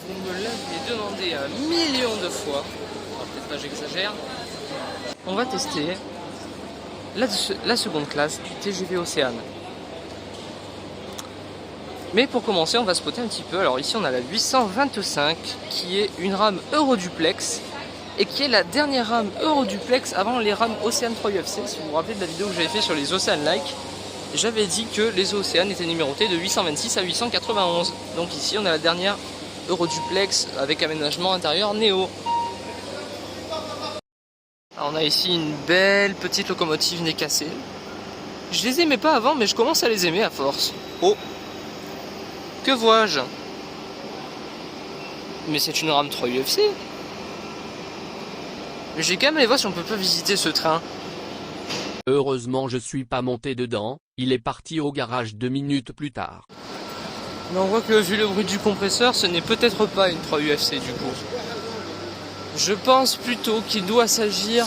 Vous me l'avez demandé 1 000 000 de fois. Alors, peut-être pas j'exagère. On va tester la seconde classe du TGV Océane. Mais pour commencer, on va spotter un petit peu. Alors ici, on a la 825 qui est une rame Euroduplex et qui est la dernière rame Euroduplex avant les rames Océane 3 UFC. Si vous vous rappelez de la vidéo que j'avais fait sur les Océane Like, j'avais dit que les Océanes étaient numérotés de 826 à 891. Donc ici, on a la dernière Euroduplex avec aménagement intérieur Néo. Alors, on a ici une belle petite locomotive nez cassé. Je les aimais pas avant, mais je commence à les aimer à force. Oh! Que vois-je? Mais c'est une rame 3 UFC. J'ai quand même allé voir si on peut pas visiter ce train. Heureusement je suis pas monté dedans, il est parti au garage 2 minutes plus tard. Mais on voit que vu le bruit du compresseur, ce n'est peut-être pas une 3 UFC du coup. Je pense plutôt qu'il doit s'agir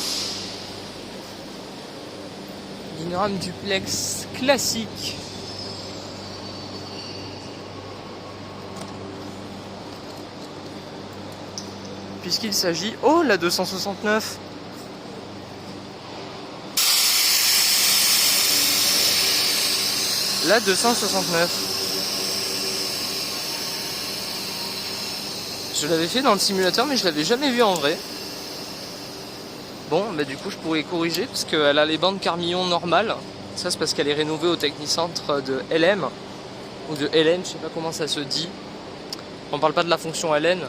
d'une rame duplex classique. Puisqu'il s'agit... Oh, la 269! La 269. Je l'avais fait dans le simulateur, mais je l'avais jamais vu en vrai. Bon, bah du coup, je pourrais corriger, parce qu'elle a les bandes Carmillon normales. Ça, c'est parce qu'elle est rénovée au Technicentre de LM. Ou de LN, je sais pas comment ça se dit. On parle pas de la fonction LN.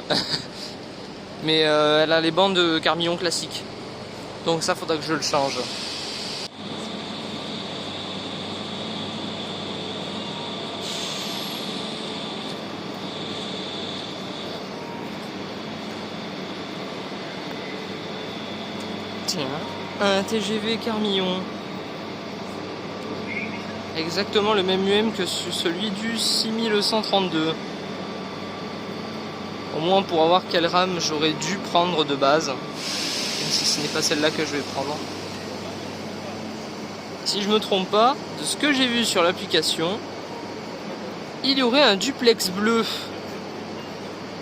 Mais elle a les bandes Carmillon classiques. Donc ça, faudra que je le change. Tiens, un TGV Carmillon. Exactement le même UM que celui du 6132. Au moins pour voir quelle rame j'aurais dû prendre de base. Même si ce n'est pas celle-là que je vais prendre. Si je me trompe pas, de ce que j'ai vu sur l'application, il y aurait un duplex bleu.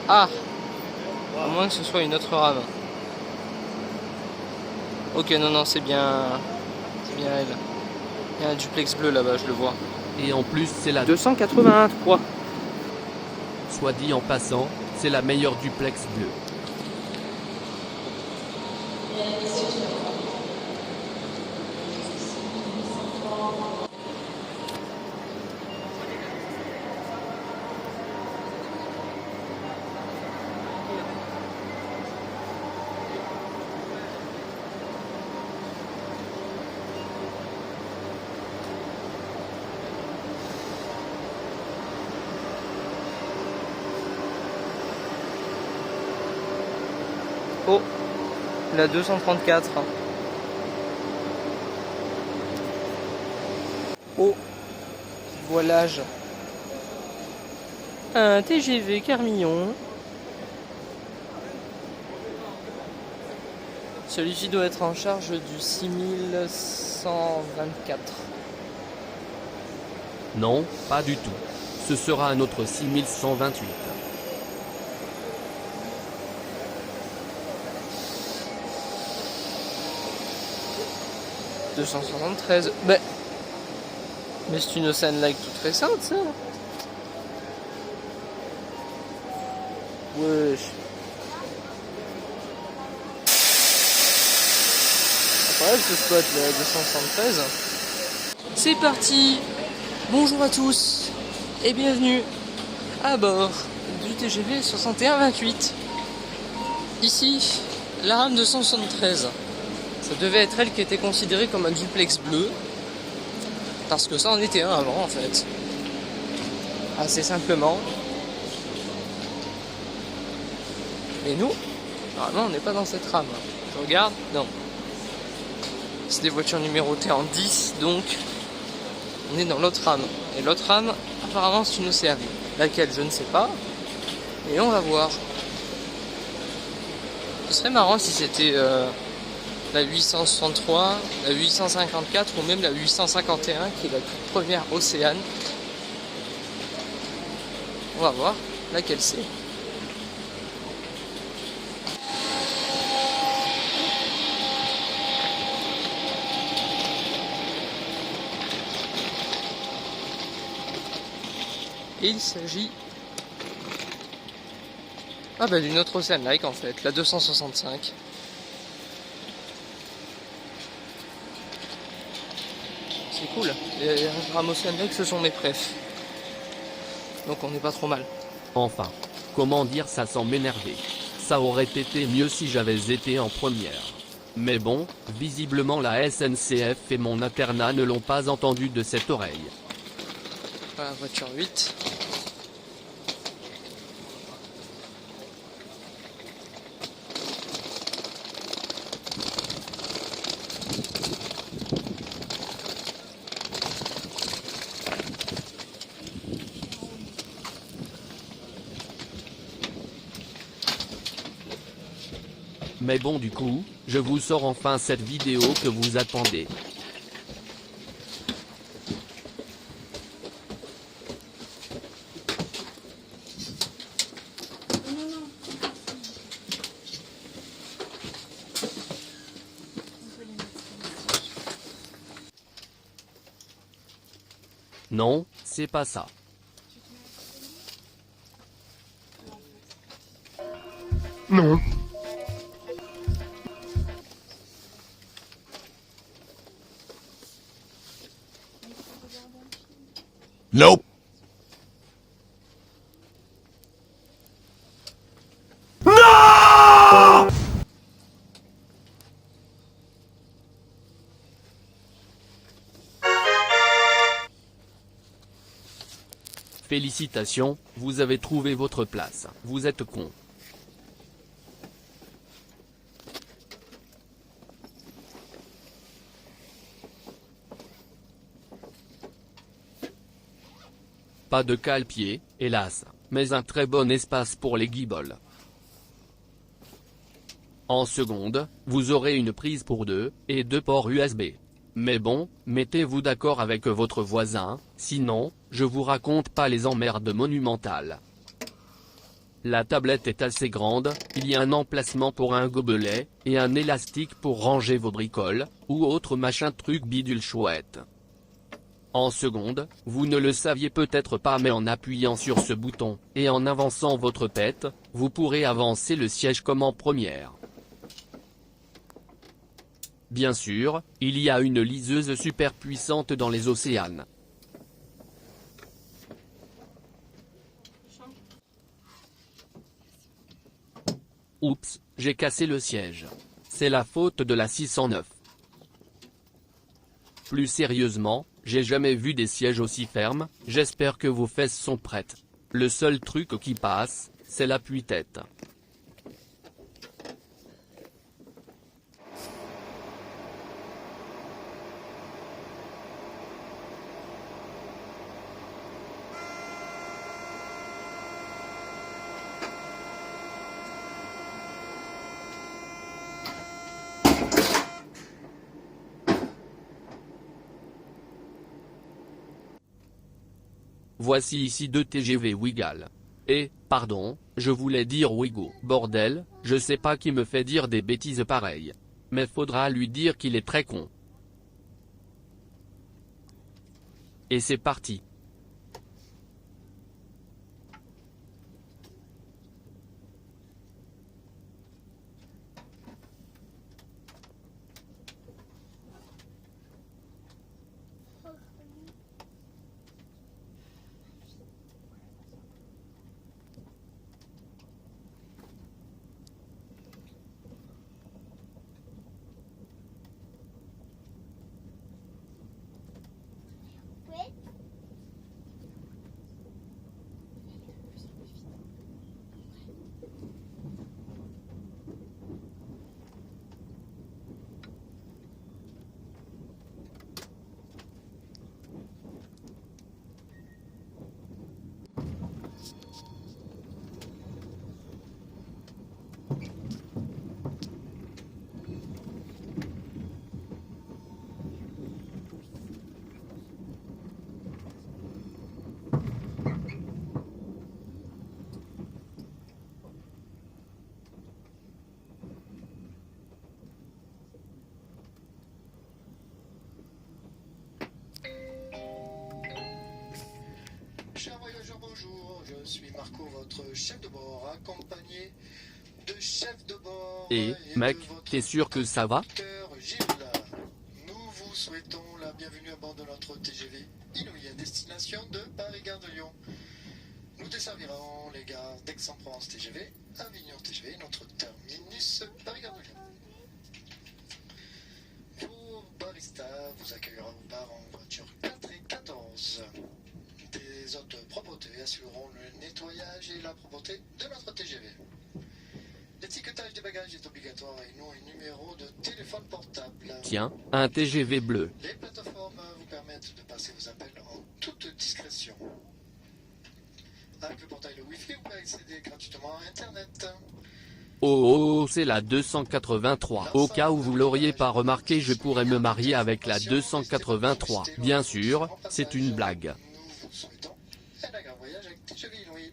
Ah, à moins que ce soit une autre rame. Ok, non, c'est bien elle. Il y a un duplex bleu là-bas, je le vois. Et en plus c'est la 281, quoi. Soit dit en passant, c'est la meilleure duplex bleue. Oh, la 234. Oh, voilage. Un TGV Carmillon. Celui-ci doit être en charge du 6124. Non, pas du tout. Ce sera un autre 6128. 273. Mais c'est une Océane Like toute récente, ça. Wesh. Après, ce spot, la 273. C'est parti. Bonjour à tous et bienvenue à bord du TGV 6128. Ici, la rame 273. Ça devait être elle qui était considérée comme un duplex bleu. Parce que ça en était un avant en fait. Assez simplement. Et nous, normalement on n'est pas dans cette rame. Je regarde, non. C'est des voitures numérotées en 10, donc on est dans l'autre rame. Et l'autre rame, apparemment c'est une Océane. Laquelle je ne sais pas. Et on va voir. Ce serait marrant si c'était la 863, la 854 ou même la 851 qui est la toute première Océane. On va voir laquelle c'est. Et il s'agit d'une autre Ocean Like en fait, la 265. C'est cool. Les rames Ocean Like, ce sont mes préfs. Donc on n'est pas trop mal. Enfin. Comment dire ça sans m'énerver? Ça aurait été mieux si j'avais été en première. Mais bon, visiblement la SNCF et mon internat ne l'ont pas entendu de cette oreille. Voilà, voiture 8. Mais bon du coup, je vous sors enfin cette vidéo que vous attendez. Non, c'est pas ça. Non. Nope. No! Félicitations, vous avez trouvé votre place. Vous êtes con. Pas de cale-pied, hélas, mais un très bon espace pour les guiboles. En seconde, vous aurez une prise pour deux, et deux ports USB. Mais bon, mettez-vous d'accord avec votre voisin, sinon, je vous raconte pas les emmerdes monumentales. La tablette est assez grande, il y a un emplacement pour un gobelet, et un élastique pour ranger vos bricoles, ou autre machin truc bidule chouette. En seconde, vous ne le saviez peut-être pas mais en appuyant sur ce bouton, et en avançant votre pète, vous pourrez avancer le siège comme en première. Bien sûr, il y a une liseuse super puissante dans les océans. Oups, j'ai cassé le siège. C'est la faute de la 609. Plus sérieusement, j'ai jamais vu des sièges aussi fermes, j'espère que vos fesses sont prêtes. Le seul truc qui passe, c'est l'appui-tête. Voici ici 2 TGV Ouigal. Et, pardon, je voulais dire Ouigo. Bordel, je sais pas qui me fait dire des bêtises pareilles. Mais faudra lui dire qu'il est très con. Et c'est parti. suis Marco, votre chef de bord, accompagné de chef de bord Et, de mec, votre t'es sûr que ça va? conducteur, Gilles. Nous vous souhaitons la bienvenue à bord de notre TGV Inouï à destination de Paris-Gare de Lyon. Nous desservirons les gares d'Aix-en-Provence TGV, Avignon TGV, notre terminus Paris-Gare de Lyon. Vos baristas vous accueilleront au bar en voiture 4 et 14. Des hôtes propreté assureront le nettoyage et la propreté de notre TGV. L'étiquetage des bagages est obligatoire et nom et numéro de téléphone portable. Tiens, un TGV bleu. Les plateformes vous permettent de passer vos appels en toute discrétion. Avec le portail de Wi-Fi, vous pouvez accéder gratuitement à Internet. Oh, c'est la 283. Au cas où vous l'auriez pas remarqué, je pourrais me marier avec la 283. Bien sûr, c'est une blague. Nous vous souhaitons un agréable voyage avec TGV Inouï.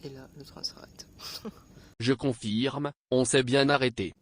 Et là, le train s'arrête. Je confirme, on s'est bien arrêté.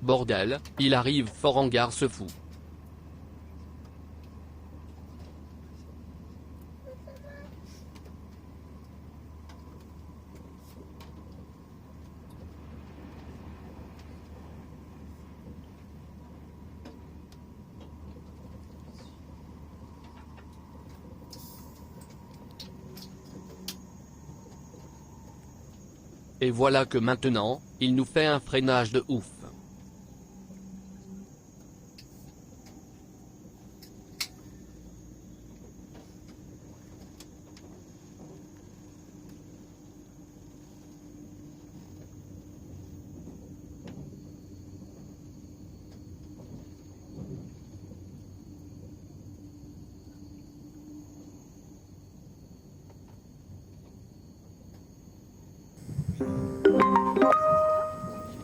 Bordel, il arrive fort en gare ce fou. Et voilà que maintenant, il nous fait un freinage de ouf.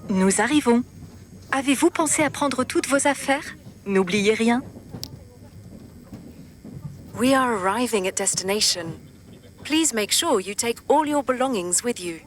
Nous arrivons. Avez-vous pensé à prendre toutes vos affaires? N'oubliez rien. We are arriving at destination. Please make sure you take all your belongings with you.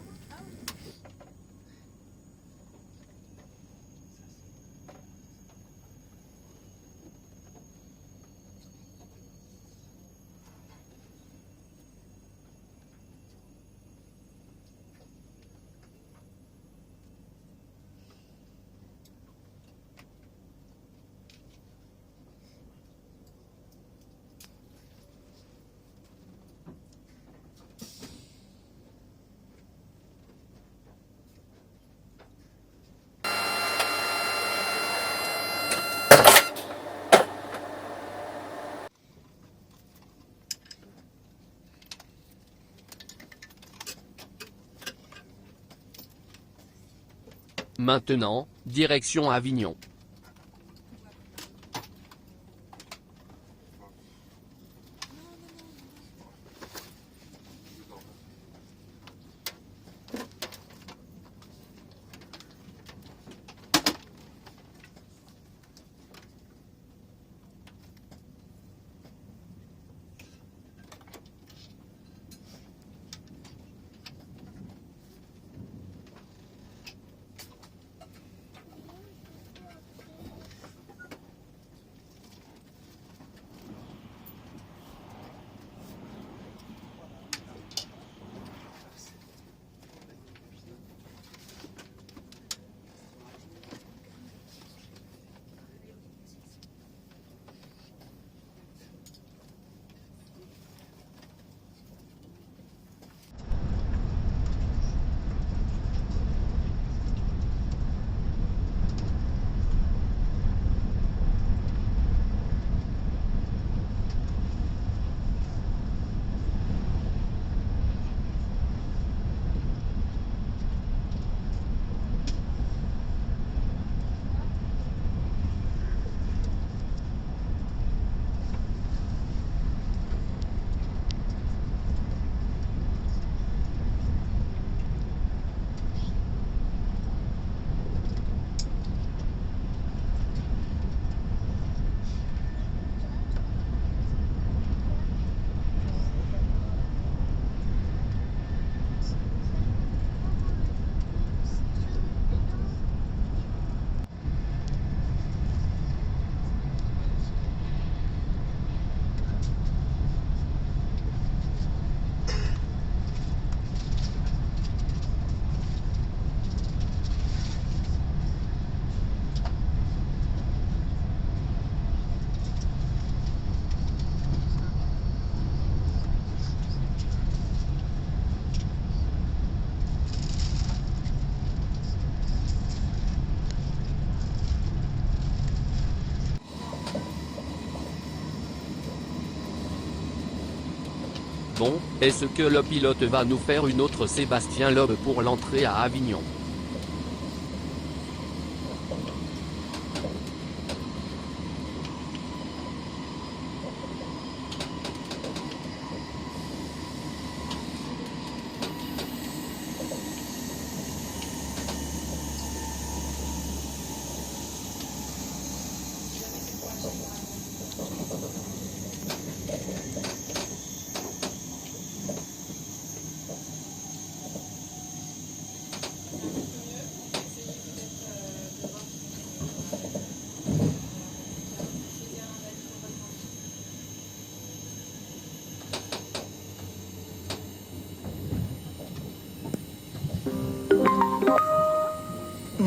Maintenant, direction Avignon. Bon, est-ce que le pilote va nous faire une autre Sébastien Loeb pour l'entrée à Avignon?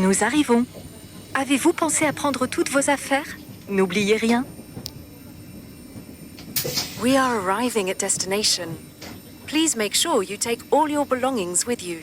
Nous arrivons. Avez-vous pensé à prendre toutes vos affaires? N'oubliez rien. We are arriving at destination. Please make sure you take all your belongings with you.